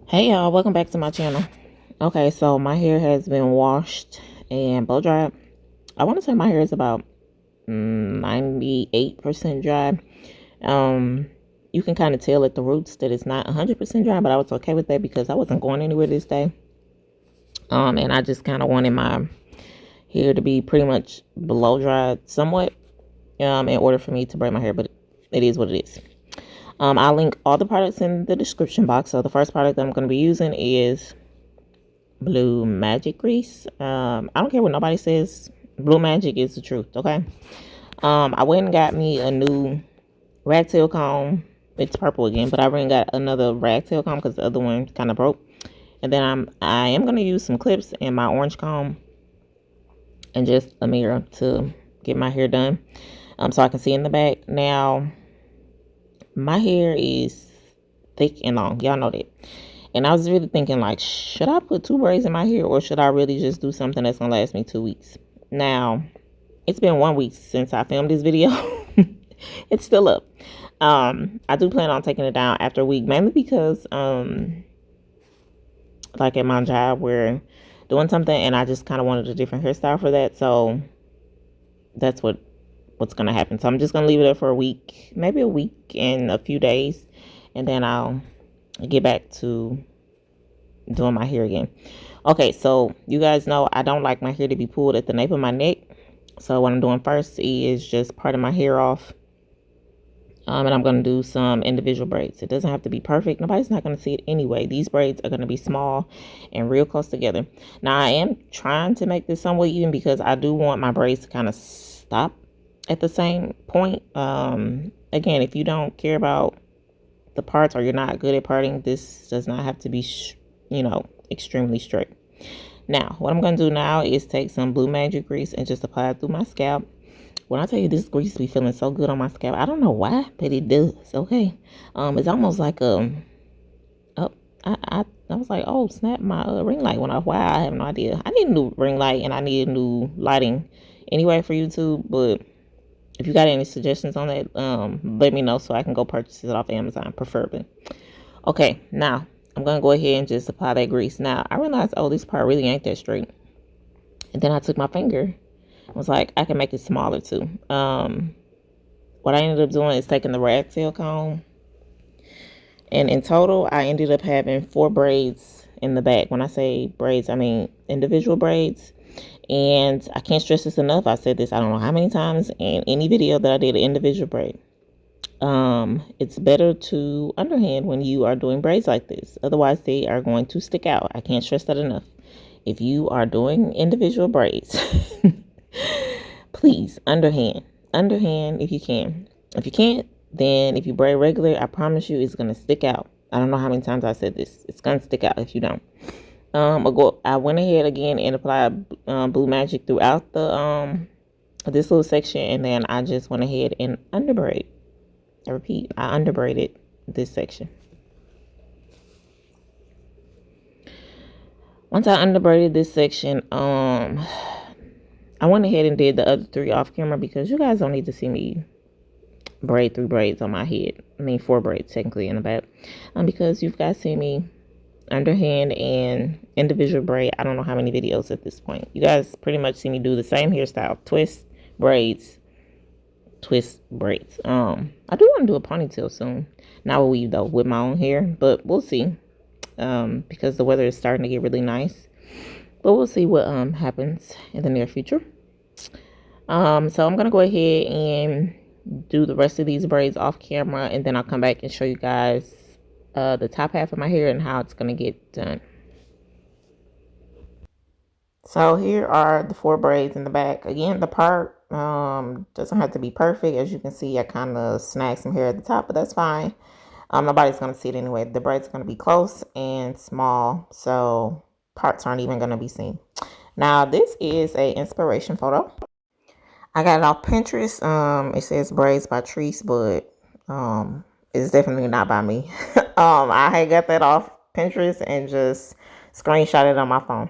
Hey y'all, welcome back to my channel. Okay, so my hair has been washed and blow dried. I want to say my hair is about 98% dry. You can kind of tell at the roots that it's not 100% dry, but I was okay with that because I wasn't going anywhere this day. And I just kind of wanted my hair to be pretty much blow dried somewhat in order for me to braid my hair, but it is what it is. I'll link all the products in the description box. So the first product that I'm going to be using is Blue Magic Grease. I don't care what nobody says. Blue Magic is the truth, okay? I went and got me a new ragtail comb. It's purple again, but I went and got another ragtail comb because the other one kind of broke. And then I am gonna use some clips and my orange comb and just a mirror to get my hair done. So I can see in the back. Now, my hair is thick and long. Y'all know that. And I was really thinking, like, should I put 2 braids in my hair or should I really just do something that's going to last me 2 weeks? Now, it's been 1 week since I filmed this video. It's still up. I do plan on taking it down after a week, mainly because, like, at my job, we're doing something and I just kind of wanted a different hairstyle for that. So that's what's going to happen. So I'm just going to leave it up for a week, maybe a week and a few days. And then I'll get back to doing my hair again. Okay, so you guys know I don't like my hair to be pulled at the nape of my neck. So what I'm doing first is just parting my hair off. And I'm going to do some individual braids. It doesn't have to be perfect. Nobody's not going to see it anyway. These braids are going to be small and real close together. Now, I am trying to make this somewhat even because I do want my braids to kind of stop at the same point. Again, if you don't care about the parts or you're not good at parting, this does not have to be extremely straight. Now what I'm going to do now is take some Blue Magic Grease and just apply it through my scalp. When I tell you this grease be feeling so good on my scalp, I don't know why, but it does. Okay. It's almost like oh, I was like, oh snap, my ring light went off. Why? I have no idea. I need a new ring light and I need new lighting anyway for YouTube, but if you got any suggestions on that, let me know so I can go purchase it off Amazon, preferably. Okay, now I'm going to go ahead and just apply that grease. Now, I realized, oh, this part really ain't that straight. And then I took my finger and was like, I can make it smaller too. What I ended up doing is taking the ragtail comb. And in total, I ended up having 4 braids in the back. When I say braids, I mean individual braids. And I can't stress this enough. I said this I don't know how many times in any video that I did an individual braid. It's better to underhand when you are doing braids like this. Otherwise, they are going to stick out. I can't stress that enough. If you are doing individual braids, please underhand. Underhand if you can. If you can't, then if you braid regular, I promise you it's going to stick out. I don't know how many times I said this. It's going to stick out if you don't. I went ahead again and applied Blue Magic throughout the this little section, and then I just went ahead and underbraid. I repeat, I underbraided this section. Once I underbraided this section, I went ahead and did the other 3 off camera because you guys don't need to see me braid 3 braids on my head. I mean 4 braids technically in the back, because you've guys seen me underhand and individual braid. I don't know how many videos at this point. You guys pretty much see me do the same hairstyle: twist, braids, twist, braids. I do want to do a ponytail soon. Not a weave though, with my own hair, but we'll see. Because the weather is starting to get really nice. But we'll see what happens in the near future. So I'm gonna go ahead and do the rest of these braids off camera, and then I'll come back and show you guys the top half of my hair and how it's gonna get done. So here are the 4 braids in the back. Again, the part doesn't have to be perfect. As you can see, I kind of snagged some hair at the top, but that's fine. Nobody's gonna see it anyway. The braids are gonna be close and small, so parts aren't even gonna be seen. Now this is a inspiration photo. I got it off Pinterest. It says braids by Treese, but it's definitely not by me. I had got that off Pinterest and just screenshot it on my phone.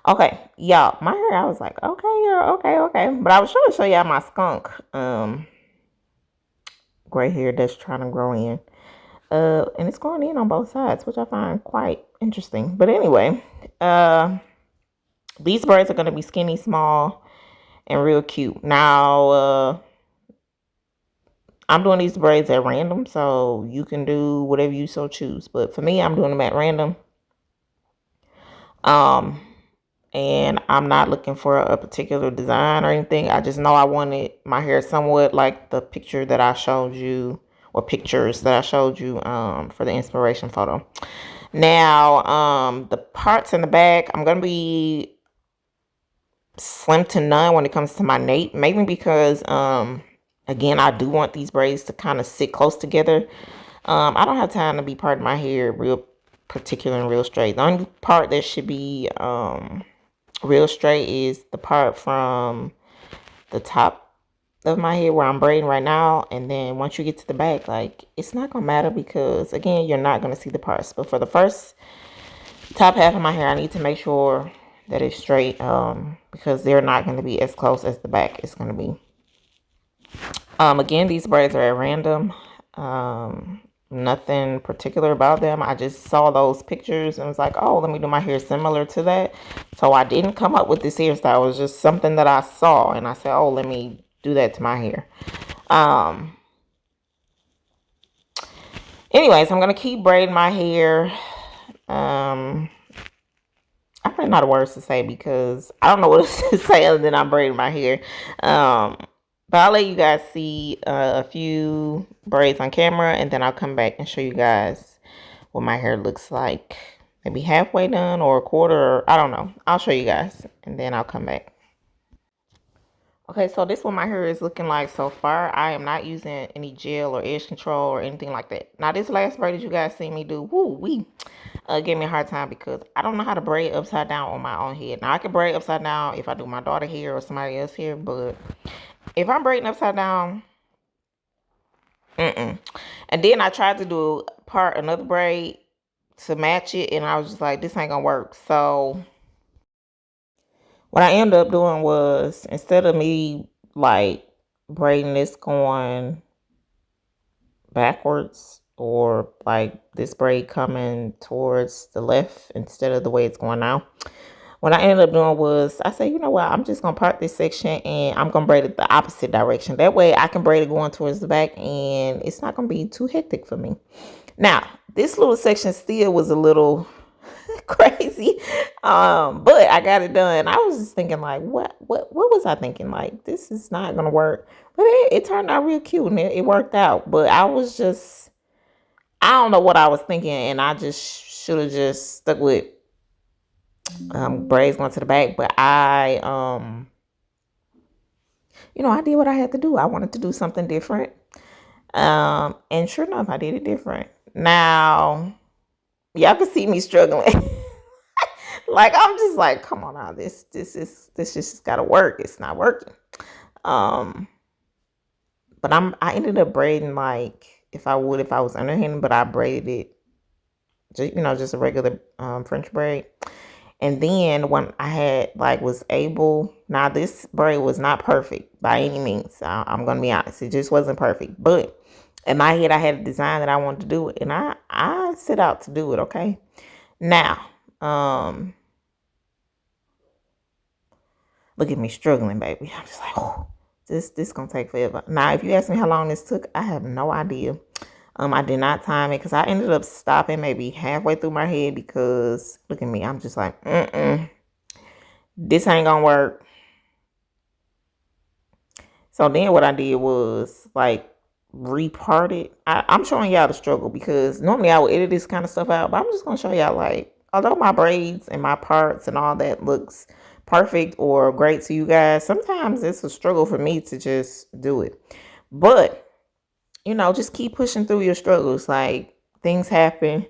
Okay, y'all, my hair, I was like, okay, girl, okay. But I was trying to show y'all my skunk gray hair that's trying to grow in. And it's going in on both sides, which I find quite interesting. But anyway, these braids are going to be skinny, small, and real cute. Now, I'm doing these braids at random, so you can do whatever you so choose. But for me, I'm doing them at random. And I'm not looking for a particular design or anything. I just know I wanted my hair somewhat like the picture that I showed you, or pictures that I showed you for the inspiration photo. Now, the parts in the back, I'm going to be slim to none when it comes to my nape. Maybe because, again, I do want these braids to kind of sit close together. I don't have time to be parting my hair real particular and real straight. The only part that should be real straight is the part from the top of my hair where I'm braiding right now. And then once you get to the back, like, it's not gonna matter because, again, you're not gonna see the parts. But for the first top half of my hair, I need to make sure that it's straight, because they're not going to be as close as the back is going to be. Again, these braids are at random. Nothing particular about them. I just saw those pictures and was like, oh, let me do my hair similar to that. So I didn't come up with this hairstyle. It was just something that I saw, and I said, oh, let me do that to my hair. Anyways, I'm gonna keep braiding my hair. I ran out of words to say because I don't know what else to say other than I'm braiding my hair. But I'll let you guys see a few braids on camera, and then I'll come back and show you guys what my hair looks like. Maybe halfway done or a quarter, or I don't know. I'll show you guys, and then I'll come back. Okay, so this is what my hair is looking like so far. I am not using any gel or edge control or anything like that. Now, this last braid that you guys see me do, gave me a hard time because I don't know how to braid upside down on my own head. Now, I can braid upside down if I do my daughter hair or somebody else hair, but if I'm braiding upside down, and then I tried to do another braid to match it, and I was just like, this ain't gonna work. So what I ended up doing was, instead of me like braiding this going backwards, or like this braid coming towards the left instead of the way it's going now, what I ended up doing was, I said, you know what, I'm just going to part this section and I'm going to braid it the opposite direction. That way I can braid it going towards the back and it's not going to be too hectic for me. Now, this little section still was a little crazy, but I got it done. I was just thinking like, what was I thinking? Like, this is not going to work. But it turned out real cute and it worked out. But I don't know what I was thinking, and I just should have just stuck with braids going to the back. But I did what I had to do. I wanted to do something different, and sure enough, I did it different. Now y'all can see me struggling. Like, I'm just like, come on now, this just gotta work. It's not working. But I ended up braiding like if I was underhand, but I braided it just a regular French braid. And then when I had was able, now this braid was not perfect by any means. I'm gonna be honest, it just wasn't perfect. But in my head, I had a design that I wanted to do it, and I set out to do it. Okay, now look at me struggling, baby. I'm just like, oh, this gonna take forever. Now, if you ask me how long this took, I have no idea. I did not time it because I ended up stopping maybe halfway through my head because look at me. I'm just like, this ain't gonna work. So then what I did was repart it. I'm showing y'all the struggle because normally I would edit this kind of stuff out, but I'm just gonna show y'all although my braids and my parts and all that looks perfect or great to you guys, sometimes it's a struggle for me to just do it. But just keep pushing through your struggles. Like, things happen,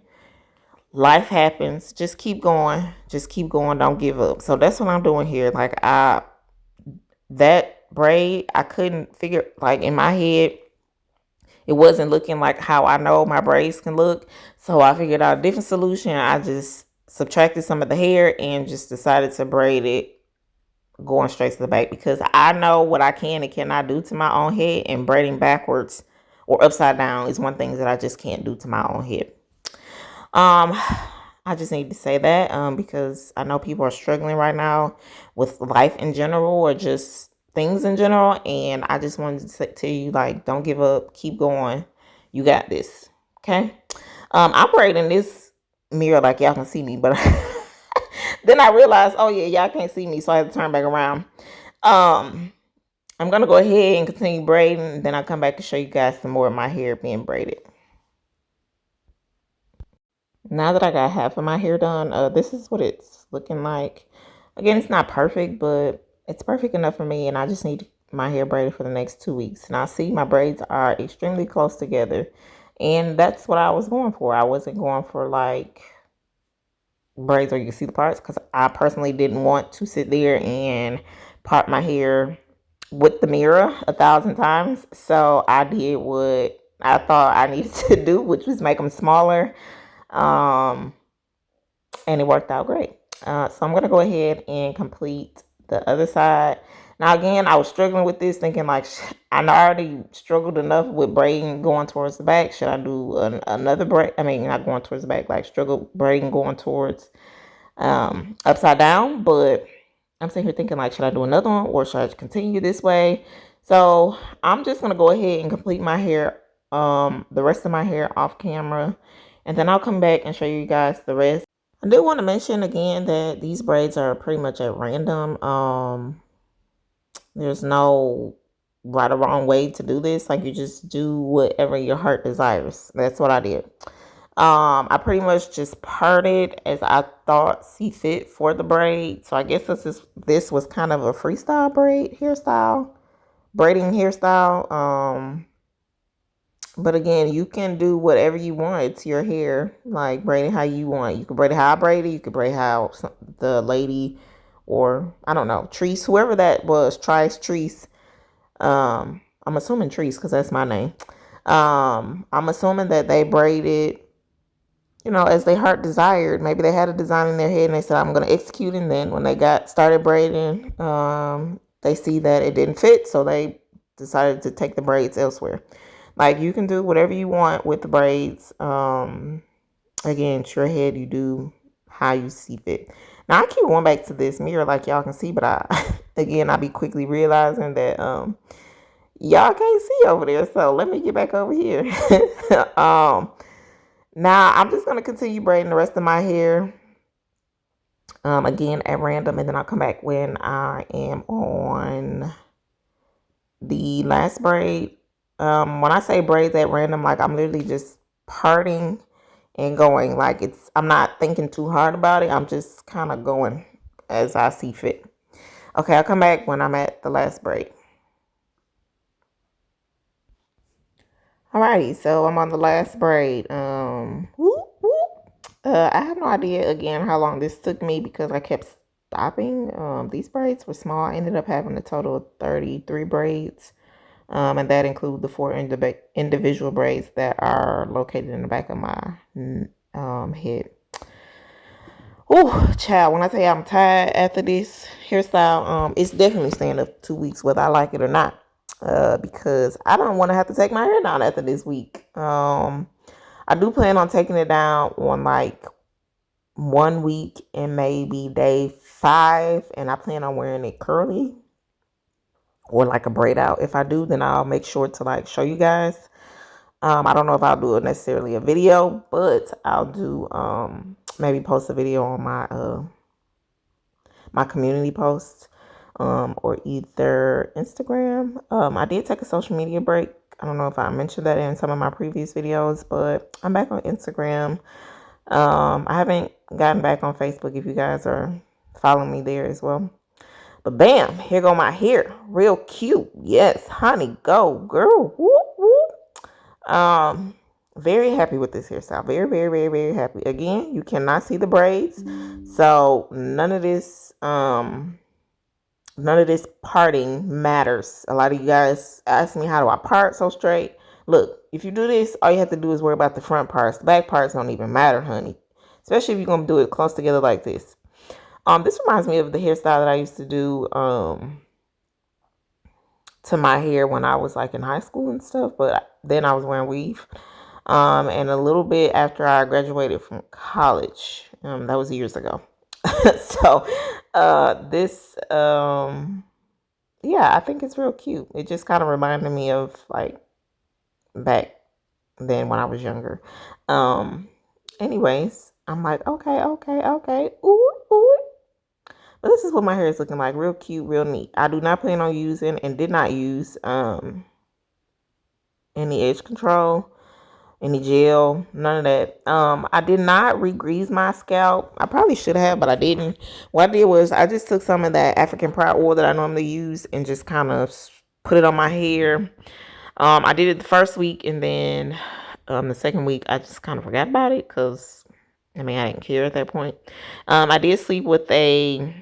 life happens. Just keep going. Just keep going. Don't give up. So that's what I'm doing here. Like, that braid, I couldn't figure, in my head, it wasn't looking like how I know my braids can look. So I figured out a different solution. I just subtracted some of the hair and just decided to braid it going straight to the back because I know what I can and cannot do to my own head, and braiding backwards or upside down is one thing that I just can't do to my own head. I just need to say that because I know people are struggling right now with life in general or just things in general, and I just wanted to tell you, like, don't give up, keep going, you got this. Okay. I'm braiding this mirror like y'all can see me, but then I realized, oh yeah, y'all can't see me, so I had to turn back around. I'm gonna go ahead and continue braiding, then I'll come back and show you guys some more of my hair being braided. Now that I got half of my hair done, this is what it's looking like. Again, it's not perfect, but it's perfect enough for me, and I just need my hair braided for the next 2 weeks. Now, see, my braids are extremely close together, and that's what I was going for. I wasn't going for, like, braids where you can see the parts, because I personally didn't want to sit there and part my hair with the mirror 1,000 times. So I did what I thought I needed to do, which was make them smaller. And it worked out great. So I'm going to go ahead and complete the other side. Now, again, I was struggling with this, thinking like, I already struggled enough with braiding going towards the back. Should I do another braid? I mean, not going towards the back, like struggle braiding going towards upside down. But I'm sitting here thinking like, should I do another one or should I continue this way? So I'm just going to go ahead and complete my hair, the rest of my hair off camera. And then I'll come back and show you guys the rest. I do want to mention again that these braids are pretty much at random. There's no right or wrong way to do this. Like, you just do whatever your heart desires. That's what I did. I pretty much just parted as I thought see fit for the braid. So I guess this was kind of a freestyle braiding hairstyle. But again, you can do whatever you want. It's your hair, like braid it how you want. You can braid it how I braided. You can braid how the lady, or I don't know, Treese, whoever that was, Treese. I'm assuming Treese because that's my name. I'm assuming that they braided, as their heart desired. Maybe they had a design in their head and they said, I'm going to execute. And then when they started braiding, they see that it didn't fit. So they decided to take the braids elsewhere. Like, you can do whatever you want with the braids. Again, it's your head. You do how you see fit. Now, I keep going back to this mirror like y'all can see, but I be quickly realizing that y'all can't see over there. So let me get back over here. Now, I'm just going to continue braiding the rest of my hair. Again, at random, and then I'll come back when I am on the last braid. When I say braids at random, like, I'm literally just parting and going. Like, I'm not thinking too hard about it. I'm just kind of going as I see fit. Okay, I'll come back when I'm at the last braid. Alrighty, so I'm on the last braid. I have no idea again how long this took me because I kept stopping. These braids were small. I ended up having a total of 33 braids. And that includes the 4 individual braids that are located in the back of my head. Oh, child, when I tell you I'm tired after this hairstyle, it's definitely staying up 2 weeks whether I like it or not. Because I don't want to have to take my hair down after this week. I do plan on taking it down on like 1 week and maybe day 5. And I plan on wearing it curly or like a braid out. If I do, then I'll make sure to like show you guys. I don't know if I'll do necessarily a video, but I'll do maybe post a video on my my community post or either Instagram. I did take a social media break. I don't know if I mentioned that in some of my previous videos, but I'm back on Instagram. I haven't gotten back on Facebook if you guys are following me there as well. But bam, here go my hair. Real cute. Yes, honey, go, girl. Whoop, whoop. Very happy with this hairstyle. Very, very, very, very happy. Again, you cannot see the braids. So none of this parting matters. A lot of you guys ask me, how do I part so straight? Look, if you do this, all you have to do is worry about the front parts. The back parts don't even matter, honey. Especially if you're going to do it close together like this. This reminds me of the hairstyle that I used to do to my hair when I was like in high school and stuff, but then I was wearing weave. And a little bit after I graduated from college. That was years ago. So this yeah, I think it's real cute. It just kind of reminded me of like back then when I was younger. Anyways, I'm like, okay. Ooh, ooh. But this is what my hair is looking like. Real cute, real neat. I do not plan on using and did not use any edge control, any gel, none of that. I did not re-grease my scalp. I probably should have, but I didn't. What I did was I just took some of that African Pride oil that I normally use and just kind of put it on my hair. I did it the first week, and then the second week I just kind of forgot about it because I mean I didn't care at that point. I did sleep with a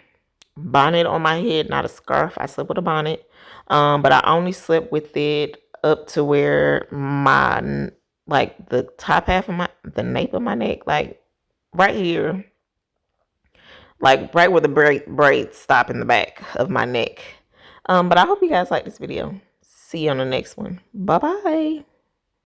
bonnet on my head, not a scarf. I slept with a bonnet, but I only slept with it up to where my like the top half of the nape of my neck, like right here, like right where the braids stop in the back of my neck. But I hope you guys like this video. See you on the next one. Bye bye.